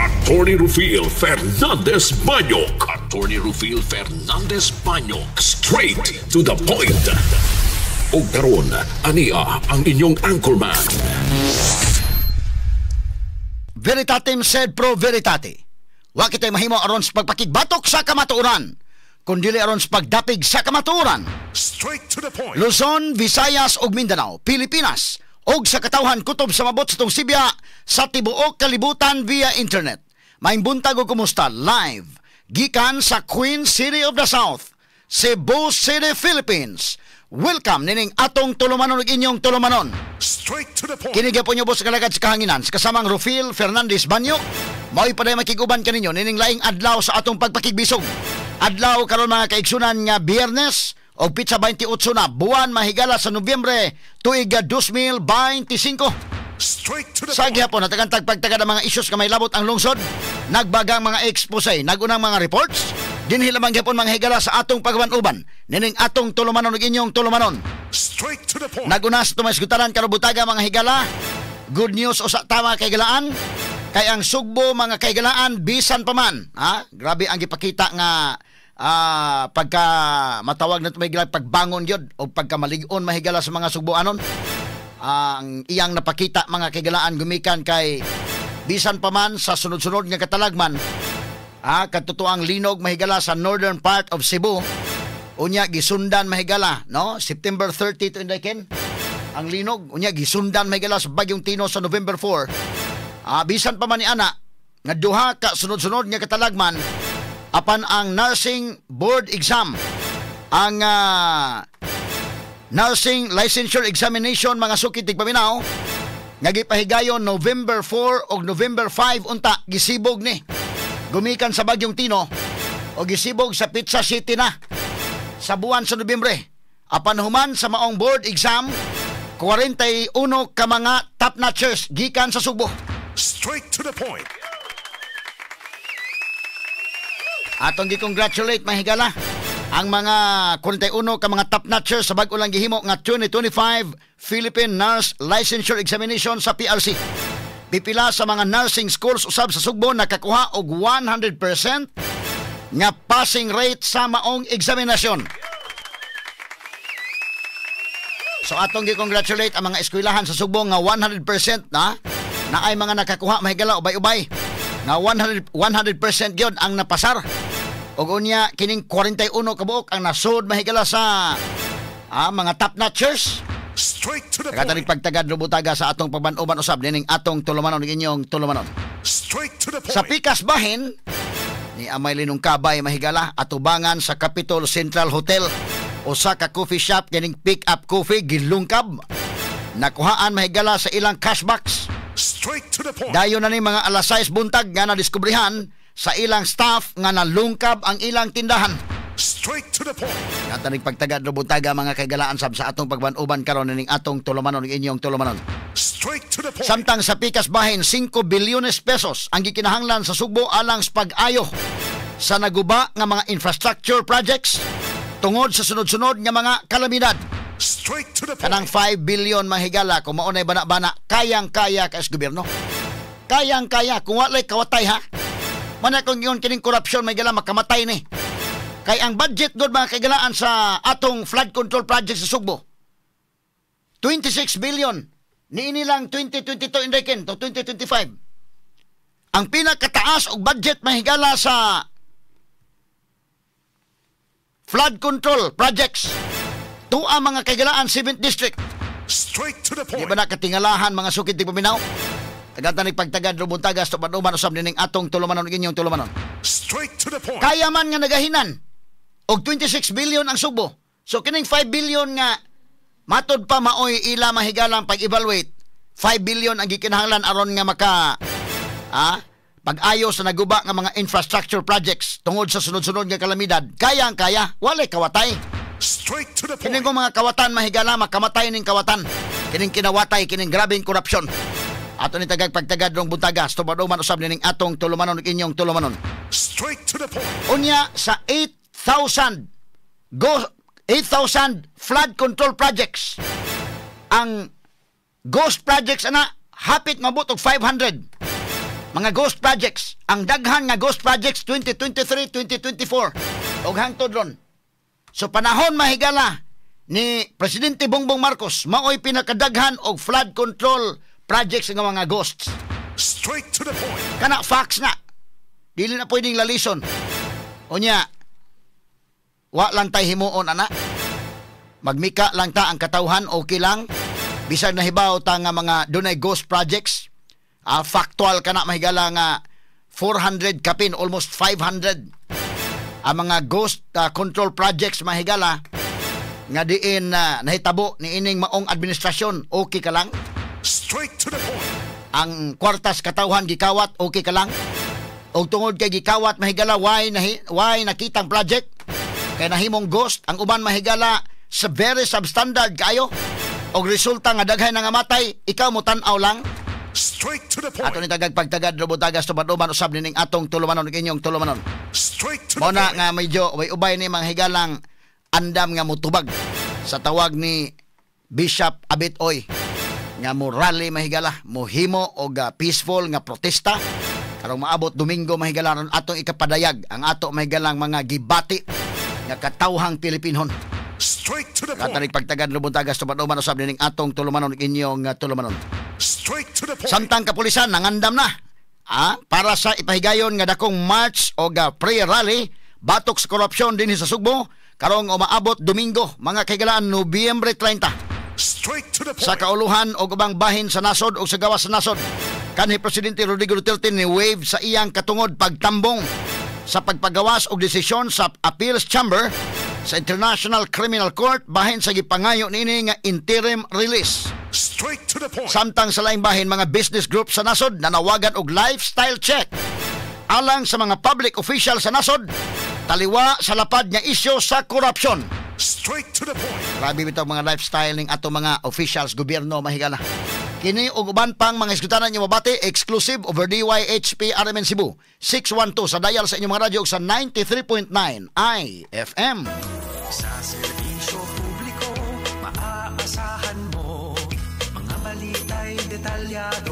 Attorney Rufil Fernandez Banyok. Attorney Rufil Fernandez Banyok. Straight to the point. O karon, ania ang inyong anchorman. Veritatem sed pro veritate. Wa kitay mahimo aron sa pagpakigbatok sa kamatuoran, kundi aron sa pagdapig sa kamatuoran. Straight to the point. Luzon, Visayas ug Mindanao, Pilipinas, og sa katawhan kutob sa mabot sa tong Sibya sa tibuok kalibutan via internet. Maayong buntag o kumusta live gikan sa Queen City of the South, Cebu City, Philippines. Welcome nining atong tulumanon ug inyong tulumanon. Straight to the point. Kini gyapon nyo boss kalagad sa kahanginan sa kasamang Rufil Fernandez Banyo. Mao'y paday makiguban kaninyo nining laing adlaw sa atong pagpakigbisog. Adlaw karon mga kaigsunan nga Biyernes og pitsa 28 na buwan mahigala sa Nobyembre tuig 2025. Straight to the Sa point. gyapon natagantag pagtagad ang mga issues nga may labot ang lungsod, nagbagang mga expose, nagunang mga reports, dinhi lamang gyapon mga higala sa atong pagbanuban nining atong tulumanon ug inyong tulumanon. Straight to the point. Naguna sa tumaysgutaran karubutaga mga higala. Good news o sa tama kay galaan. Kay ang Sugbo mga kaigalaan bisan pa man, ha? Grabe ang gipakita nga pagka matawag na tumaygala pagbangon gyud o pagka malig-on mahigala sa mga Sugboanon. Ang iyang napakita mga kaigalaan gumikan kay bisan pa man sa sunod-sunod nga katalagman, katutuang linog mahigala sa northern part of Cebu. Unya gisundan mahigala, no? September 30 to indiken ang linog. Unya gisundan mahigala sa Bagyong Tino sa November 4. Bisan pa man ni ana nga duha ka sunod-sunod nga katalagman apan ang nursing board exam, ang nursing licensure examination mga sukit tigpaminaw nga gipahigayon November 4 o November 5 unta gisibog ni gumikan sa Bagyong Tino o gisibog sa Pizza City na sa buwan sa Nobyembre. Apan human sa maong board exam 41 ka mga top notchers gikan sa Sugbo. Straight to the point. Atong gi-congratulate mahigala ang mga 41 ka mga top notchers sa bag-o lang gihimo nga 2025 Philippine Nurse Licensure Examination sa PRC. Pipila sa mga nursing schools usab sa Sugbo nakakuha og 100% nga passing rate sa maong eksaminasyon. So atong gi-congratulate ang mga eskwelahan sa Sugbo nga 100% na ay mga nakakuha mahigala ubay-ubay nga 100% gyud ang napasar. Og unya kining 41 kabuok ang nasud mahigala sa mga top notchers. Straight to the Katanig point. pagtagad lubutaga sa atong pagbanuban usab nining atong tulumanon ug inyong tulumanon. Straight to the point. Sa pikas bahin ni Amay Linong Kabay mahigala atubangan sa Capitol Central Hotel usa ka coffee shop kining pick up coffee gilungkab. Nakuhaan mahigala sa ilang cash box. Straight to the point. Dayon na ni mga alas 6 buntag nga nadiskubrihan sa ilang staff nga nalungkab ang ilang tindahan. Straight to the point. Katanig pagtagad lubutaga mga kaigalaan sab sa atong pagbanuban karon ning atong tulumanon ug inyong tulumanon. Straight to the point. Samtang sa pikas bahin 5 bilyones pesos ang gikinahanglan sa Sugbo alang sa pag-ayo sa naguba nga mga infrastructure projects tungod sa sunod-sunod nga mga kalamidad. Straight to the point. Kanang 5 billion mahigala kung maunay bana-bana kayang-kaya kas gobyerno. Kayang-kaya kung walay kawatay ha. Mana kung yun kining korupsyon mahigala makamatay ni. Kay ang budget doon mga kaigalaan sa atong flood control project sa Sugbo 26 billion niini lang 2022 indiken to 2025. Ang pinakataas og budget mahigala sa flood control projects tuwa mga kaigalaan 7th district. Straight to the Di point. ba nakatingalahan mga sukit di paminaw? Tagatanig pagtagad lubuntagas to panuman usab nining atong tulumanon ug inyong tulumanon. Straight to the point. Kaya man nga nagahinan og 26 billion ang Sugbo. So kining 5 billion nga matod pa maoy ila mahigalang pag-evaluate. 5 billion ang gikinahanglan aron nga maka pag-ayo sa naguba nga mga infrastructure projects tungod sa sunod-sunod nga kalamidad. Kayang-kaya, walay kawatay. Straight to the Kining point. mga kawatan mahigala makamatay ning kawatan. Kining kinawatay kining grabing korupsyon. Ato ni tagag pagtagad rong buntagas to paduman usab nining atong tulumanon ug inyong tulumanon. Straight to the point. Unya sa 8,000 flood control projects. Ang ghost projects ana hapit mabot og 500. Mga ghost projects. Ang daghan nga ghost projects 2023-2024. Og hangtod ron. So panahon mahigala ni Presidente Bongbong Marcos maoy pinakadaghan og flood control projects nga mga ghosts. Straight to the point. Kana facts na. Dili na pwedeng lalison. Unya, wa lang tay himuon ana. Magmika lang ta ang katawhan, okay lang. Bisag nahibaw ta nga mga dunay ghost projects. Factual kana mahigala nga 400 kapin, almost 500 ang mga ghost control projects mahigala nga diin nahitabo ni ining maong administrasyon, okay ka lang. Straight to the point. Ang kwartas katawhan gikawat, okay ka lang. O tungod kay gikawat mahigala why nakitang project kay nahimong ghost, ang uban mahigala sa very substandard kayo og resulta nga daghay nga matay, ikaw mo tan-aw lang. Straight to the point. Ato ni tagag pagtagad robotagas tuman-uman usab ning atong tulumanon ug inyong tulumanon. Straight to the Mona point. nga medyo ubay ni mga higalang andam nga mutubag sa tawag ni Bishop Abit Oy nga mo rally mahigala, mohimo og peaceful nga protesta karong maabot Domingo mahigala ron atong ikapadayag ang ato mahigalang mga gibati nga katawhang Pilipinon. Straight to the point. Katanig pagtagad lubuntagas tuman-uman usab ning atong tulumanon ug inyong tulumanon. Straight to the point. Samtang kapulisan nangandam na para sa ipahigayon nga dakong march o pre-rally batok sa korupsyon dinhi sa Sugbo karong umaabot Domingo mga kaigalaan Nobyembre 30 Straight to the point. sa kauluhan o ubang bahin sa nasod o sa gawas sa nasod. Kanhi Presidente Rodrigo Duterte ni wave sa iyang katungod pagtambong sa pagpagawas og desisyon sa Appeals Chamber sa International Criminal Court bahin sa gipangayo niini nga interim release. Straight to the point. Samtang sa laing bahin mga business group sa nasod nanawagan og lifestyle check alang sa mga public official sa nasod taliwa sa lapad nga isyu sa korupsyon. Straight to the point. Grabe bitaw mga lifestyle ning ato mga officials gobyerno mahigala. Kini og uban pang mga isgutanan niyo mabati exclusive over DYHP RMN Cebu 612 sa dial sa inyong mga radyo sa 93.9 IFM. Sa serbisyo publiko, maaasahan mo mga balita'y detalyado